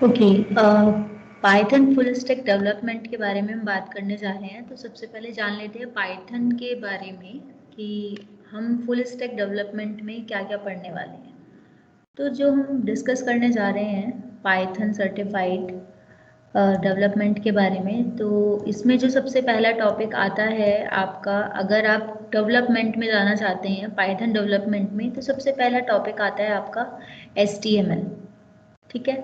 Okay, Python full stack development के बारे में हम बात करने जा रहे हैं। तो सबसे पहले जान लेते हैं पाइथन के बारे में कि हम फुल स्टैक डेवलपमेंट में क्या क्या पढ़ने वाले हैं। तो जो हम डिस्कस करने जा रहे हैं पाइथन सर्टिफाइड डेवलपमेंट के बारे में, तो इसमें जो सबसे पहला टॉपिक आता है आपका, अगर आप डेवलपमेंट में जाना चाहते हैं पाइथन डेवलपमेंट में, तो सबसे पहला टॉपिक आता है आपका HTML। ठीक है,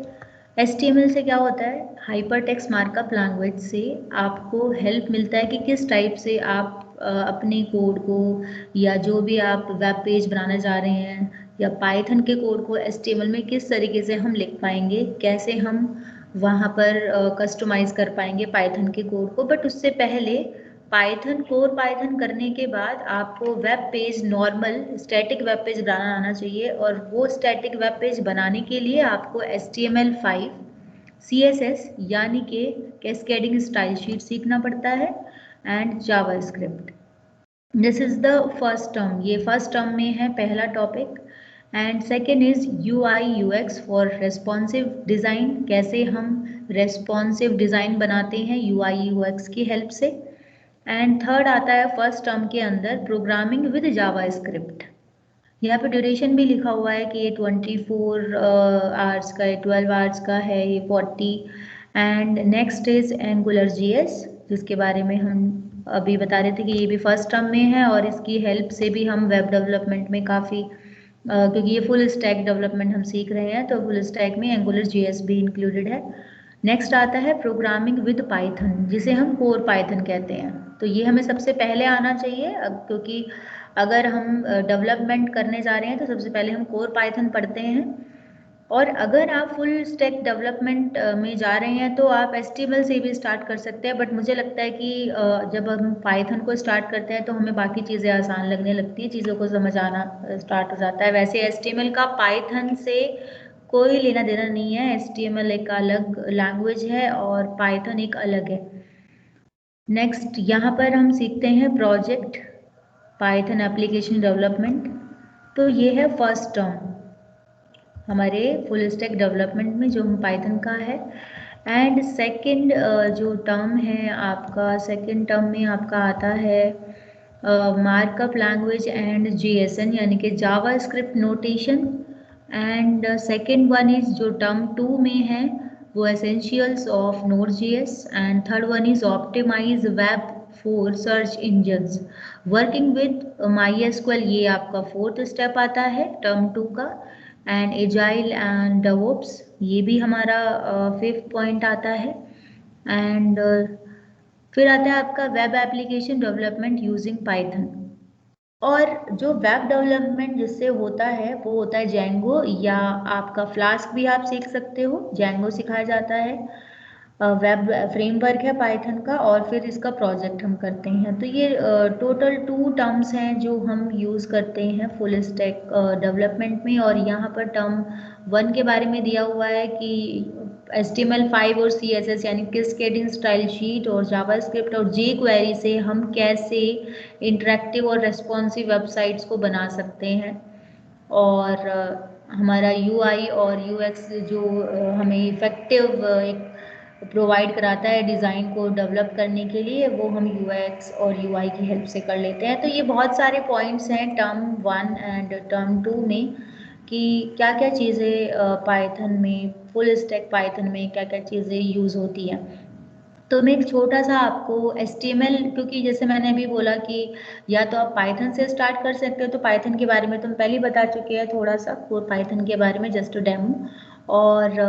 HTML से क्या होता है, हाइपर टेक्स्ट मार्कअप लैंग्वेज से आपको हेल्प मिलता है कि किस टाइप से आप अपने कोड को, या जो भी आप वेब पेज बनाने जा रहे हैं, या पाइथन के कोड को HTML में किस तरीके से हम लिख पाएंगे, कैसे हम वहाँ पर कस्टमाइज कर पाएंगे पाइथन के कोड को। बट उससे पहले पाइथन कोर पाइथन करने के बाद आपको web page, normal static web page बनाना आना चाहिए। और वो स्टैटिक वेब पेज बनाने के लिए आपको HTML5, CSS यानी कि कैस्केडिंग स्टाइल शीट सीखना पड़ता है, and JavaScript. This is the first term, ये फर्स्ट टर्म में है पहला topic. And second is UI UX for responsive design, कैसे हम रेस्पॉन्सिव डिज़ाइन बनाते हैं UI UX की हेल्प से। एंड थर्ड आता है फर्स्ट टर्म के अंदर प्रोग्रामिंग विद जावास्क्रिप्ट। यहाँ पे ड्यूरेशन भी लिखा हुआ है कि ये 24 आवर्स का है, 12 आवर्स का है, ये 40। And next is angular GS, जिसके बारे में हम अभी बता रहे थे कि ये भी फर्स्ट टर्म में है, और इसकी हेल्प से भी हम वेब डेवलपमेंट में काफ़ी, क्योंकि ये फुल स्टैक डेवलपमेंट हम सीख रहे हैं, तो फुल स्टैक में एंगुलर GS भी इंक्लूडेड है। नेक्स्ट आता है प्रोग्रामिंग विद पाइथन, जिसे हम कोर पाइथन कहते हैं। तो ये हमें सबसे पहले आना चाहिए, क्योंकि अगर हम डेवलपमेंट करने जा रहे हैं तो सबसे पहले हम कोर पाइथन पढ़ते हैं। और अगर आप फुल स्टैक डेवलपमेंट में जा रहे हैं तो आप HTML से भी स्टार्ट कर सकते हैं। बट मुझे लगता है कि जब हम पाइथन को स्टार्ट करते हैं तो हमें बाकी चीज़ें आसान लगने लगती हैं, चीज़ों को समझ आना स्टार्ट हो जाता है। वैसे HTML का पाइथन से कोई लेना देना नहीं है, HTML एक अलग लैंग्वेज है और पाइथन एक अलग है। नेक्स्ट यहाँ पर हम सीखते हैं प्रोजेक्ट पाइथन एप्लीकेशन डेवलपमेंट। तो ये है फर्स्ट टर्म हमारे फुल स्टैक डेवलपमेंट में, जो हम पाइथन का है। एंड सेकंड जो टर्म है आपका, सेकंड टर्म में आपका आता है मार्कअप लैंग्वेज एंड JSON, यानी कि JavaScript notation. And second one is जो टर्म 2 में है वो essentials of Node.js। And third one is optimize web for search engines working with MySQL, ये आपका फोर्थ स्टेप आता है टर्म 2 का। एंड एजाइल एंड डेवऑप्स, ये भी हमारा फिफ्थ पॉइंट आता है। एंड फिर आता है आपका web application development using Python. और जो वेब डेवलपमेंट जिससे होता है वो होता है जेंगो, या आपका फ्लास्क भी आप सीख सकते हो, जेंगो सिखाया जाता है। वेब फ्रेमवर्क है पाइथन का, और फिर इसका प्रोजेक्ट हम करते हैं। तो ये टोटल 2 टर्म्स हैं जो हम यूज़ करते हैं फुल स्टैक डेवलपमेंट में। और यहाँ पर टर्म 1 के बारे में दिया हुआ है कि HTML5 और CSS यानी कैस्केडिंग स्टाइल शीट और जावास्क्रिप्ट और jQuery से हम कैसे इंटरेक्टिव और रेस्पॉन्सिव वेबसाइट्स को बना सकते हैं। और हमारा UI और UX जो हमें इफ़ेक्टिव एक प्रोवाइड कराता है डिज़ाइन को डेवलप करने के लिए, वो हम UX और UI की हेल्प से कर लेते हैं। तो ये बहुत सारे पॉइंट्स हैं टर्म 1 एंड टर्म 2 में, कि क्या क्या चीज़ें पाइथन में, फुल स्टैक पाइथन में क्या क्या चीज़ें यूज़ होती हैं। तो मैं एक छोटा सा आपको HTML, क्योंकि जैसे मैंने अभी बोला कि या तो आप पाइथन से स्टार्ट कर सकते हो, तो पाइथन के बारे में तो हम पहले ही बता चुके हैं थोड़ा सा कोर पाइथन के बारे में, जस्ट डेमो। और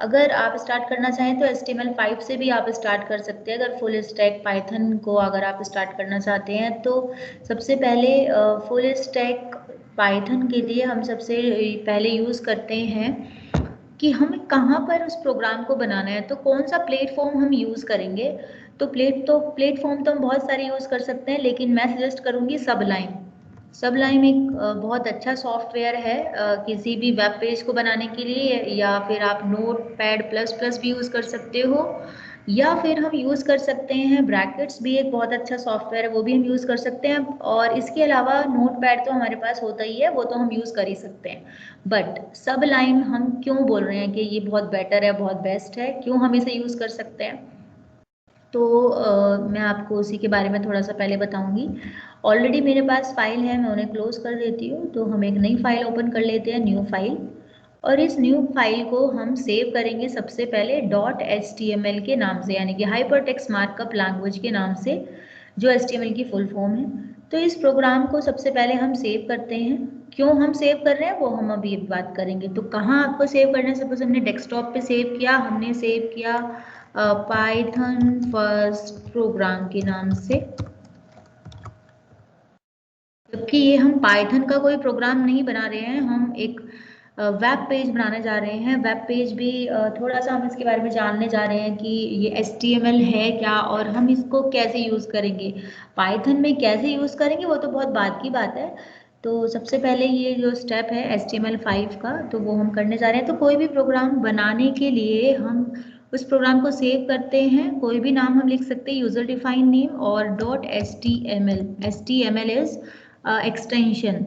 अगर आप स्टार्ट करना चाहें तो HTML5 से भी आप स्टार्ट कर सकते हैं। अगर फुल स्टैक पाइथन को अगर आप स्टार्ट करना चाहते हैं तो सबसे पहले फुल स्टैक पाइथन के लिए हम सबसे पहले यूज़ करते हैं कि हमें कहाँ पर उस प्रोग्राम को बनाना है, तो कौन सा प्लेटफॉर्म हम यूज़ करेंगे। तो प्लेटफॉर्म तो हम बहुत सारे यूज़ कर सकते हैं, लेकिन मैं सजेस्ट करूँगी सबलाइन। सबलाइन एक बहुत अच्छा सॉफ्टवेयर है किसी भी वेब पेज को बनाने के लिए, या फिर आप नोटपैड प्लस प्लस भी यूज़ कर सकते हो, या फिर हम यूज़ कर सकते हैं ब्रैकेट्स, भी एक बहुत अच्छा सॉफ्टवेयर है, वो भी हम यूज़ कर सकते हैं। और इसके अलावा नोटपैड तो हमारे पास होता ही है, वो तो हम यूज़ कर ही सकते हैं। बट सबलाइन हम क्यों बोल रहे हैं कि ये बहुत बेटर है, बहुत बेस्ट है, क्यों हम इसे यूज़ कर सकते हैं, तो मैं आपको उसी के बारे में थोड़ा सा पहले बताऊंगी। ऑलरेडी मेरे पास फाइल है, मैं उन्हें क्लोज कर देती हूँ। तो हम एक नई फाइल ओपन कर लेते हैं, न्यू फाइल। और इस न्यू फाइल को हम सेव करेंगे सबसे पहले .html के नाम से, यानी कि हाइपर टेक्स्ट मार्कअप लैंग्वेज के नाम से, जो HTML की फुल फॉर्म है। तो इस प्रोग्राम को सबसे पहले हम सेव करते हैं। क्यों हम सेव कर रहे हैं वो हम अभी बात करेंगे। तो कहाँ आपको सेव करना है, सपोज हमने डेस्कटॉप पे सेव किया, हमने सेव किया पाइथन फर्स्ट प्रोग्राम के नाम से। जबकि ये हम पाइथन का कोई प्रोग्राम नहीं बना रहे हैं, हम एक वेब पेज बनाने जा रहे हैं। वेब पेज भी थोड़ा सा हम इसके बारे में जानने जा रहे हैं कि ये HTML है क्या और हम इसको कैसे यूज़ करेंगे, पाइथन में कैसे यूज़ करेंगे, वो तो बहुत बाद की बात है। तो सबसे पहले ये जो स्टेप है HTML5 का, तो वो हम करने जा रहे हैं। तो कोई भी प्रोग्राम बनाने के लिए हम उस प्रोग्राम को सेव करते हैं, कोई भी नाम हम लिख सकते हैं, यूजर डिफाइन नेम और .html। HTML इज एक्सटेंशन,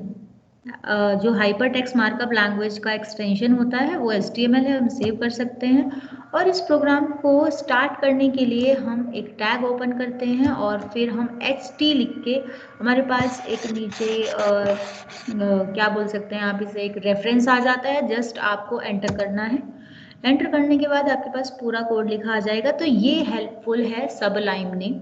जो हाइपर टेक्स्ट मार्कअप लैंग्वेज का एक्सटेंशन होता है वो HTML है, हम सेव कर सकते हैं। और इस प्रोग्राम को स्टार्ट करने के लिए हम एक टैग ओपन करते हैं और फिर हम HT लिख के, हमारे पास एक नीचे क्या बोल सकते हैं आप इसे, एक रेफरेंस आ जाता है, जस्ट आपको एंटर करना है। एंटर करने के बाद आपके पास पूरा कोड लिखा आ जाएगा। तो ये हेल्पफुल है सबलाइन ने।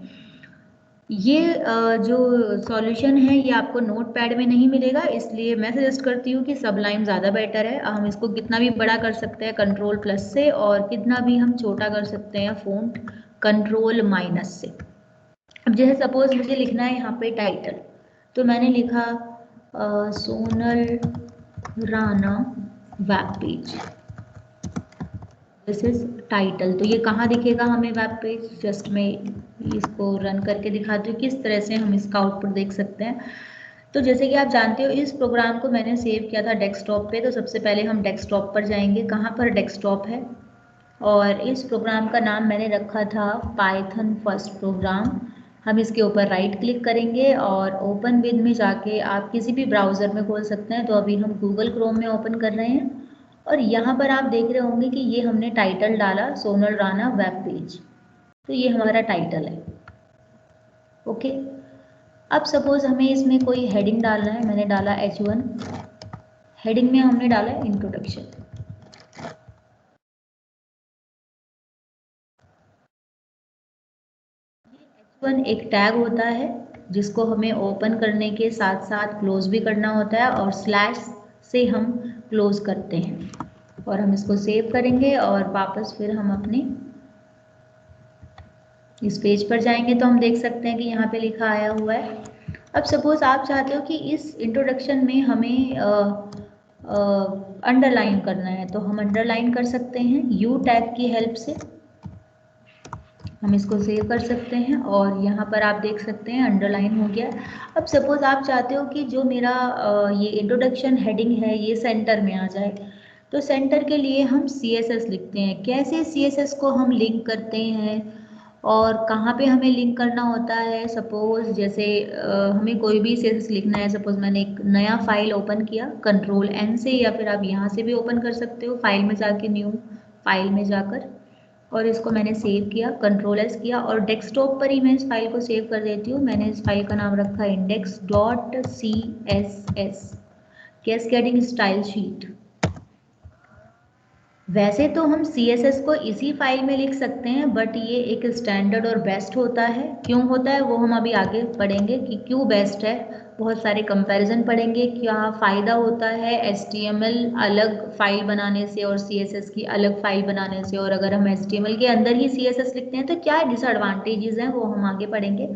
ये जो सॉल्यूशन है ये आपको नोटपैड में नहीं मिलेगा, इसलिए मैं सजेस्ट करती हूँ कि सबलाइन ज़्यादा बेटर है। हम इसको कितना भी बड़ा कर सकते हैं Ctrl+ से, और कितना भी हम छोटा कर सकते हैं फ़ॉन्ट Ctrl- से। अब जैसे सपोज मुझे लिखना है यहाँ पे टाइटल, तो मैंने लिखा Sonal Rana web page, this is title. तो ये कहाँ दिखेगा हमें वेब पेज, जस्ट मैं इसको रन करके दिखाती हूँ किस तरह से हम इसका आउटपुट देख सकते हैं। तो जैसे कि आप जानते हो इस प्रोग्राम को मैंने सेव किया था डेस्कटॉप पे, तो सबसे पहले हम डेस्कटॉप पर जाएंगे, कहाँ पर डेस्कटॉप है, और इस प्रोग्राम का नाम मैंने रखा था पाइथन फर्स्ट प्रोग्राम। हम इसके ऊपर राइट क्लिक करेंगे और ओपन विद में जाके आप किसी भी ब्राउज़र में खोल सकते हैं। तो अभी हम गूगल क्रोम में ओपन कर रहे हैं और यहाँ पर आप देख रहे होंगे कि ये हमने टाइटल डाला सोनल राणा वेब पेज, तो ये हमारा टाइटल है। ओके, अब सपोज हमें इसमें कोई हेडिंग डालना है, मैंने डाला H1, हेडिंग में हमने डाला इंट्रोडक्शन। H1 एक टैग होता है जिसको हमें ओपन करने के साथ साथ क्लोज भी करना होता है, और स्लैश से हम क्लोज करते हैं। और हम इसको सेव करेंगे और वापस फिर हम अपने इस पेज पर जाएंगे तो हम देख सकते हैं कि यहाँ पे लिखा आया हुआ है। अब सपोज आप चाहते हो कि इस इंट्रोडक्शन में हमें अंडरलाइन करना है, तो हम अंडरलाइन कर सकते हैं यू टैग की हेल्प से। हम इसको सेव कर सकते हैं और यहाँ पर आप देख सकते हैं अंडरलाइन हो गया। अब सपोज आप चाहते हो कि जो मेरा ये इंट्रोडक्शन हेडिंग है ये सेंटर में आ जाए, तो सेंटर के लिए हम CSS लिखते हैं। कैसे CSS को हम लिंक करते हैं और कहाँ पे हमें लिंक करना होता है, सपोज जैसे हमें कोई भी CSS लिखना है। सपोज मैंने एक नया फाइल ओपन किया Ctrl+N से, या फिर आप यहाँ से भी ओपन कर सकते हो, फाइल में जाके न्यू फाइल में जाकर, और इसको मैंने सेव किया Ctrl+S किया और डेस्कटॉप पर ही मैं इस फाइल को सेव कर देती हूँ। मैंने इस फाइल का नाम रखा index.css, कैस्केडिंग स्टाइल शीट। वैसे तो हम CSS को इसी फाइल में लिख सकते हैं, बट ये एक स्टैंडर्ड और बेस्ट होता है। क्यों होता है वो हम अभी आगे पढ़ेंगे कि क्यों बेस्ट है, बहुत सारे कंपैरिजन पढ़ेंगे, क्या फ़ायदा होता है HTML अलग फाइल बनाने से और CSS की अलग फाइल बनाने से, और अगर हम HTML के अंदर ही CSS लिखते हैं तो क्या डिसएडवांटेजेस हैं वो हम आगे पढ़ेंगे।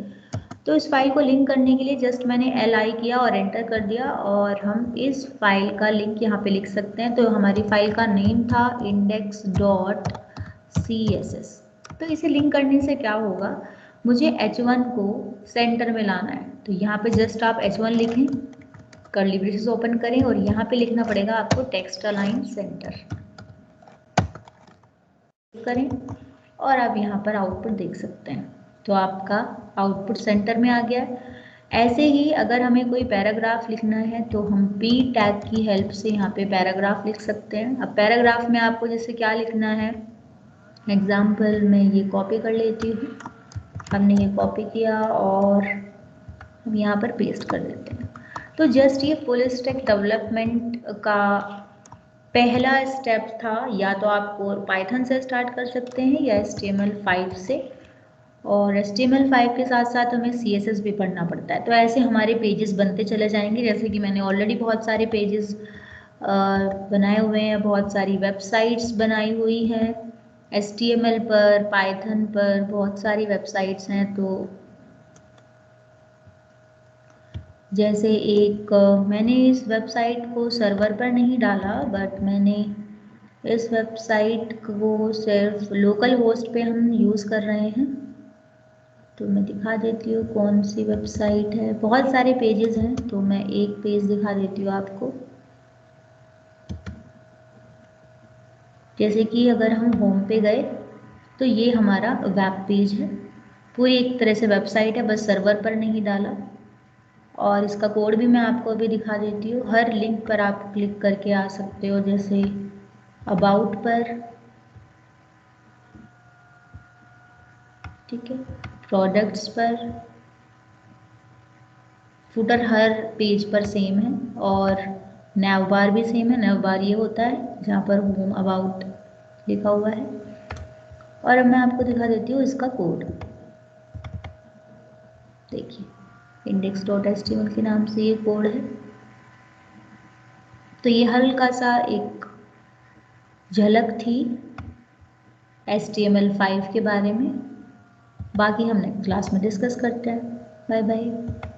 तो इस फाइल को लिंक करने के लिए जस्ट मैंने LI किया और एंटर कर दिया, और हम इस फाइल का लिंक यहाँ पे लिख सकते हैं। तो हमारी फाइल का नेम था index.css। तो इसे लिंक करने से क्या होगा, मुझे H1 को सेंटर में लाना है, तो यहाँ पे जस्ट आप H1 लिखें, कर्ली ब्रेसेस ओपन करें और यहाँ पे लिखना पड़ेगा आपको टेक्स्ट अलाइन सेंटर करें। और आप यहाँ पर आउटपुट देख सकते हैं। तो आपका आउटपुट सेंटर में आ गया है। ऐसे ही अगर हमें कोई पैराग्राफ लिखना है तो हम p टैग की हेल्प से यहाँ पे पैराग्राफ लिख सकते हैं। अब पैराग्राफ में आपको जैसे क्या लिखना है, एग्जाम्पल मैं ये कॉपी कर लेती हूँ। हमने ये कॉपी किया और हम यहाँ पर पेस्ट कर देते हैं। तो जस्ट ये फुल स्टैक डेवलपमेंट का पहला स्टेप था। या तो आप पाइथन से स्टार्ट कर सकते हैं या HTML5 से, और HTML5 के साथ साथ हमें CSS भी पढ़ना पड़ता है। तो ऐसे हमारे पेजेस बनते चले जाएंगे। जैसे कि मैंने ऑलरेडी बहुत सारे पेजेस बनाए हुए हैं, बहुत सारी वेबसाइट्स बनाई हुई हैं HTML पर, पाइथन पर बहुत सारी वेबसाइट्स हैं। तो जैसे एक मैंने इस वेबसाइट को सर्वर पर नहीं डाला, बट मैंने इस वेबसाइट को सिर्फ लोकल होस्ट पे हम यूज़ कर रहे हैं। तो मैं दिखा देती हूँ कौन सी वेबसाइट है। बहुत सारे पेजेस हैं तो मैं एक पेज दिखा देती हूँ आपको। जैसे कि अगर हम होम पे गए तो ये हमारा वेब पेज है, पूरी एक तरह से वेबसाइट है, बस सर्वर पर नहीं डाला। और इसका कोड भी मैं आपको अभी दिखा देती हूँ। हर लिंक पर आप क्लिक करके आ सकते हो, जैसे अबाउट पर, ठीक है, प्रोडक्ट्स पर, फुटर हर पेज पर सेम है, और नैव बार भी सेम है। नैव बार ये होता है जहाँ पर होम अबाउट लिखा हुआ है। और अब मैं आपको दिखा देती हूँ इसका कोड। देखिए index.html के नाम से ये कोड है। तो ये हल्का सा एक झलक थी HTML5 के बारे में। बाकी हम नेक्स्ट क्लास में डिस्कस करते हैं। Bye bye.